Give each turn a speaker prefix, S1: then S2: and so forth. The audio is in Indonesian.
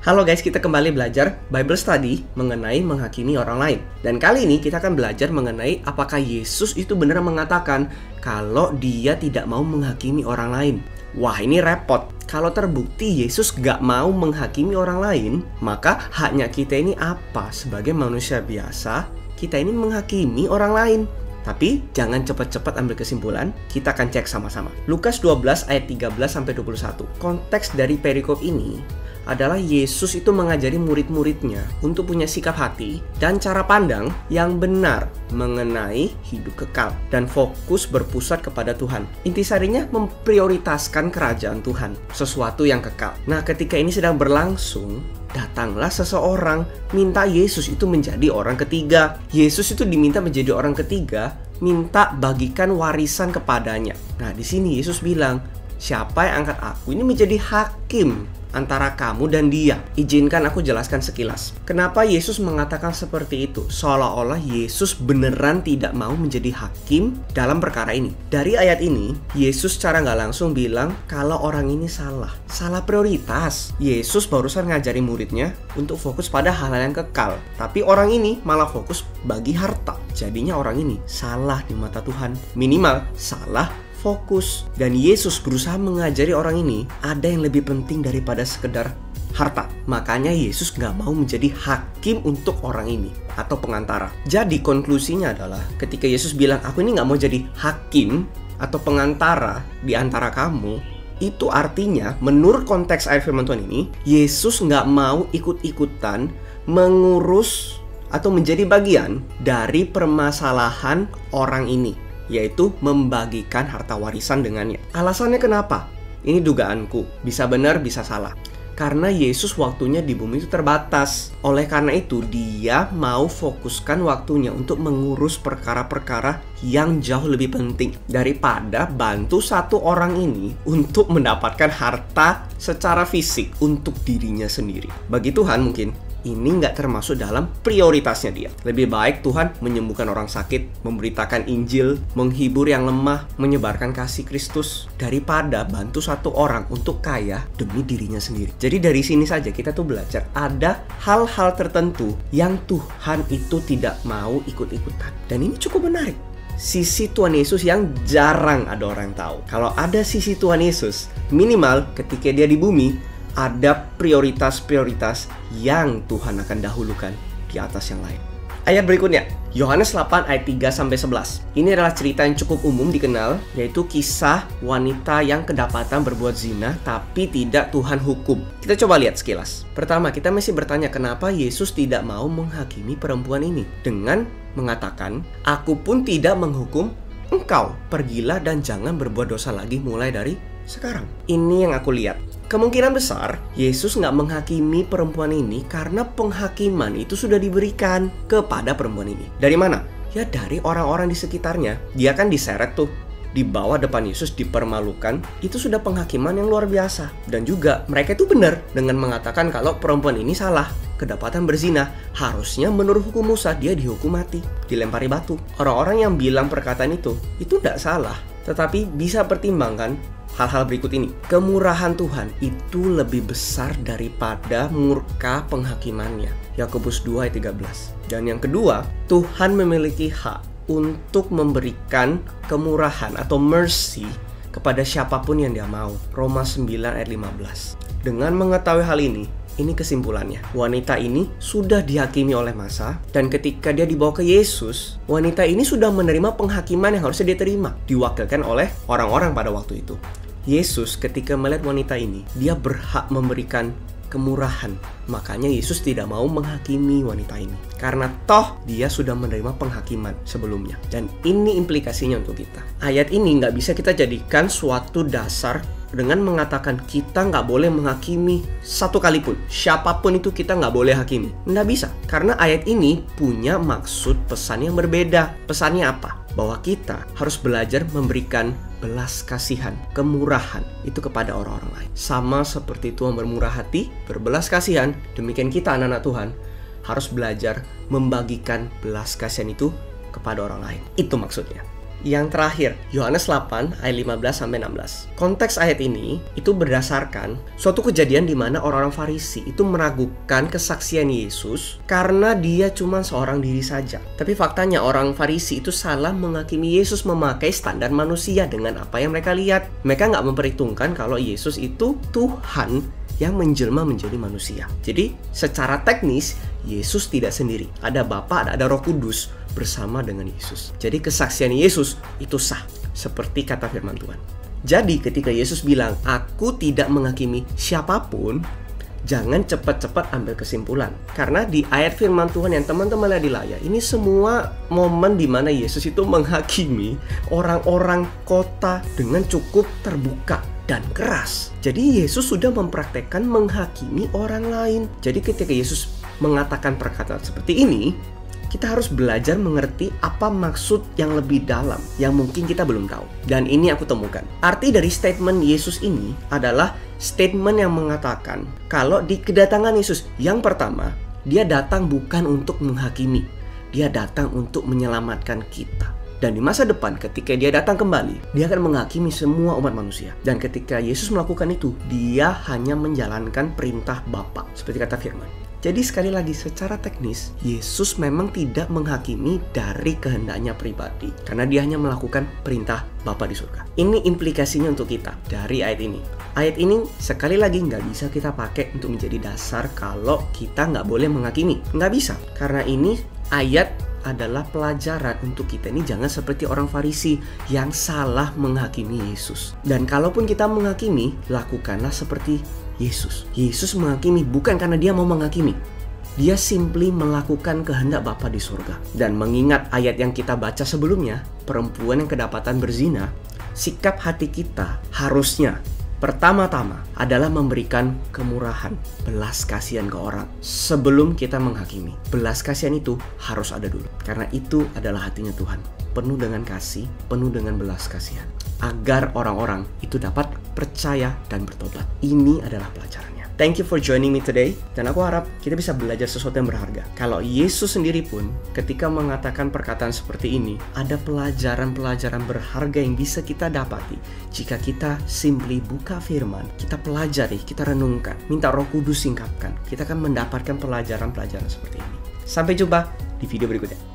S1: Halo guys, kita kembali belajar Bible Study mengenai menghakimi orang lain. Dan kali ini kita akan belajar mengenai apakah Yesus itu benar mengatakan kalau dia tidak mau menghakimi orang lain. Wah, ini repot. Kalau terbukti Yesus gak mau menghakimi orang lain, maka haknya kita ini apa? Sebagai manusia biasa, kita ini menghakimi orang lain. Tapi jangan cepat-cepat ambil kesimpulan, kita akan cek sama-sama. Lukas 12 ayat 13-21. Konteks dari perikop ini adalah Yesus itu mengajari murid-muridnya untuk punya sikap hati dan cara pandang yang benar mengenai hidup kekal dan fokus berpusat kepada Tuhan. Intisarinya memprioritaskan kerajaan Tuhan, sesuatu yang kekal. Nah, ketika ini sedang berlangsung, datanglah seseorang minta Yesus itu menjadi orang ketiga. Yesus itu diminta menjadi orang ketiga, minta bagikan warisan kepadanya. Nah, di sini Yesus bilang, siapa yang angkat aku ini menjadi hakim antara kamu dan dia? Izinkan aku jelaskan sekilas. Kenapa Yesus mengatakan seperti itu? Seolah-olah Yesus beneran tidak mau menjadi hakim dalam perkara ini. Dari ayat ini, Yesus secara nggak langsung bilang kalau orang ini salah prioritas. Yesus barusan ngajari muridnya untuk fokus pada hal-hal yang kekal, tapi orang ini malah fokus bagi harta. Jadinya orang ini salah di mata Tuhan. Minimal salah fokus. Dan Yesus berusaha mengajari orang ini ada yang lebih penting daripada sekedar harta. Makanya Yesus gak mau menjadi hakim untuk orang ini atau pengantara. Jadi konklusinya adalah ketika Yesus bilang aku ini gak mau jadi hakim atau pengantara di antara kamu, itu artinya menurut konteks ayat firman Tuhan ini, Yesus gak mau ikut-ikutan mengurus atau menjadi bagian dari permasalahan orang ini, yaitu membagikan harta warisan dengannya. Alasannya kenapa? Ini dugaanku, bisa benar bisa salah. Karena Yesus waktunya di bumi itu terbatas. Oleh karena itu dia mau fokuskan waktunya untuk mengurus perkara-perkara yang jauh lebih penting daripada bantu satu orang ini untuk mendapatkan harta secara fisik untuk dirinya sendiri. Bagi Tuhan mungkin ini nggak termasuk dalam prioritasnya dia. Lebih baik Tuhan menyembuhkan orang sakit, memberitakan Injil, menghibur yang lemah, menyebarkan kasih Kristus, daripada bantu satu orang untuk kaya demi dirinya sendiri. Jadi dari sini saja kita tuh belajar ada hal-hal tertentu yang Tuhan itu tidak mau ikut-ikutan. Dan ini cukup menarik. Sisi Tuhan Yesus yang jarang ada orang tahu. Kalau ada sisi Tuhan Yesus, minimal ketika dia di bumi, ada prioritas-prioritas yang Tuhan akan dahulukan di atas yang lain. Ayat berikutnya, Yohanes 8 ayat 3-11. Ini adalah cerita yang cukup umum dikenal, yaitu kisah wanita yang kedapatan berbuat zina tapi tidak Tuhan hukum. Kita coba lihat sekilas. Pertama, kita masih bertanya kenapa Yesus tidak mau menghakimi perempuan ini dengan mengatakan, aku pun tidak menghukum engkau, pergilah dan jangan berbuat dosa lagi mulai dari sekarang. Ini yang aku lihat. Kemungkinan besar Yesus nggak menghakimi perempuan ini karena penghakiman itu sudah diberikan kepada perempuan ini. Dari mana? Ya dari orang-orang di sekitarnya. Dia kan diseret tuh, dibawa depan Yesus, dipermalukan. Itu sudah penghakiman yang luar biasa. Dan juga mereka itu benar dengan mengatakan kalau perempuan ini salah, kedapatan berzina. Harusnya menurut hukum Musa dia dihukum mati, dilempari batu. Orang-orang yang bilang perkataan itu tidak salah, tetapi bisa pertimbangkan hal-hal berikut ini. Kemurahan Tuhan itu lebih besar daripada murka penghakimannya. Yakobus 2 ayat 13. Dan yang kedua, Tuhan memiliki hak untuk memberikan kemurahan atau mercy kepada siapapun yang dia mau. Roma 9 ayat 15. Dengan mengetahui hal ini kesimpulannya. Wanita ini sudah dihakimi oleh masa, dan ketika dia dibawa ke Yesus, wanita ini sudah menerima penghakiman yang harusnya dia terima, diwakilkan oleh orang-orang pada waktu itu. Yesus ketika melihat wanita ini, dia berhak memberikan kemurahan. Makanya Yesus tidak mau menghakimi wanita ini, karena toh dia sudah menerima penghakiman sebelumnya. Dan ini implikasinya untuk kita. Ayat ini nggak bisa kita jadikan suatu dasar dengan mengatakan kita nggak boleh menghakimi satu kali pun. Siapapun itu kita nggak boleh hakimi. Nggak bisa, karena ayat ini punya maksud pesan yang berbeda. Pesannya apa? Bahwa kita harus belajar memberikan belas kasihan, kemurahan itu kepada orang-orang lain. Sama seperti Tuhan bermurah hati, berbelas kasihan, demikian kita anak-anak Tuhan harus belajar membagikan belas kasihan itu kepada orang lain. Itu maksudnya. Yang terakhir, Yohanes 8 ayat 15-16. Konteks ayat ini itu berdasarkan suatu kejadian di mana orang-orang Farisi itu meragukan kesaksian Yesus karena dia cuma seorang diri saja. Tapi faktanya orang Farisi itu salah menghakimi Yesus memakai standar manusia dengan apa yang mereka lihat. Mereka nggak memperhitungkan kalau Yesus itu Tuhan yang menjelma menjadi manusia. Jadi secara teknis Yesus tidak sendiri. Ada Bapa, ada Roh Kudus bersama dengan Yesus. Jadi kesaksian Yesus itu sah seperti kata firman Tuhan. Jadi ketika Yesus bilang, "Aku tidak menghakimi siapapun," jangan cepat-cepat ambil kesimpulan. Karena di ayat firman Tuhan yang teman-teman lihat di layar, ini semua momen di mana Yesus itu menghakimi orang-orang kota dengan cukup terbuka dan keras. Jadi Yesus sudah mempraktekkan menghakimi orang lain. Jadi ketika Yesus mengatakan perkataan seperti ini, kita harus belajar mengerti apa maksud yang lebih dalam yang mungkin kita belum tahu. Dan ini aku temukan. Arti dari statement Yesus ini adalah statement yang mengatakan kalau di kedatangan Yesus yang pertama, dia datang bukan untuk menghakimi. Dia datang untuk menyelamatkan kita. Dan di masa depan ketika dia datang kembali, dia akan menghakimi semua umat manusia. Dan ketika Yesus melakukan itu, dia hanya menjalankan perintah Bapa, seperti kata firman. Jadi sekali lagi secara teknis, Yesus memang tidak menghakimi dari kehendaknya pribadi. Karena dia hanya melakukan perintah Bapa di surga. Ini implikasinya untuk kita dari ayat ini. Ayat ini sekali lagi nggak bisa kita pakai untuk menjadi dasar kalau kita nggak boleh menghakimi. Nggak bisa. Karena ini ayat adalah pelajaran untuk kita ini jangan seperti orang Farisi yang salah menghakimi Yesus. Dan kalaupun kita menghakimi, lakukanlah seperti Yesus. Yesus menghakimi bukan karena dia mau menghakimi. Dia simply melakukan kehendak Bapa di surga. Dan mengingat ayat yang kita baca sebelumnya, perempuan yang kedapatan berzina, sikap hati kita harusnya pertama-tama adalah memberikan kemurahan, belas kasihan ke orang sebelum kita menghakimi. Belas kasihan itu harus ada dulu. Karena itu adalah hatinya Tuhan. Penuh dengan kasih, penuh dengan belas kasihan. Agar orang-orang itu dapat percaya dan bertobat. Ini adalah pelajarannya. Thank you for joining me today. Dan aku harap kita bisa belajar sesuatu yang berharga. Kalau Yesus sendiri pun ketika mengatakan perkataan seperti ini, ada pelajaran-pelajaran berharga yang bisa kita dapati jika kita simply buka firman, kita pelajari, kita renungkan, minta Roh Kudus singkapkan. Kita akan mendapatkan pelajaran-pelajaran seperti ini. Sampai jumpa di video berikutnya.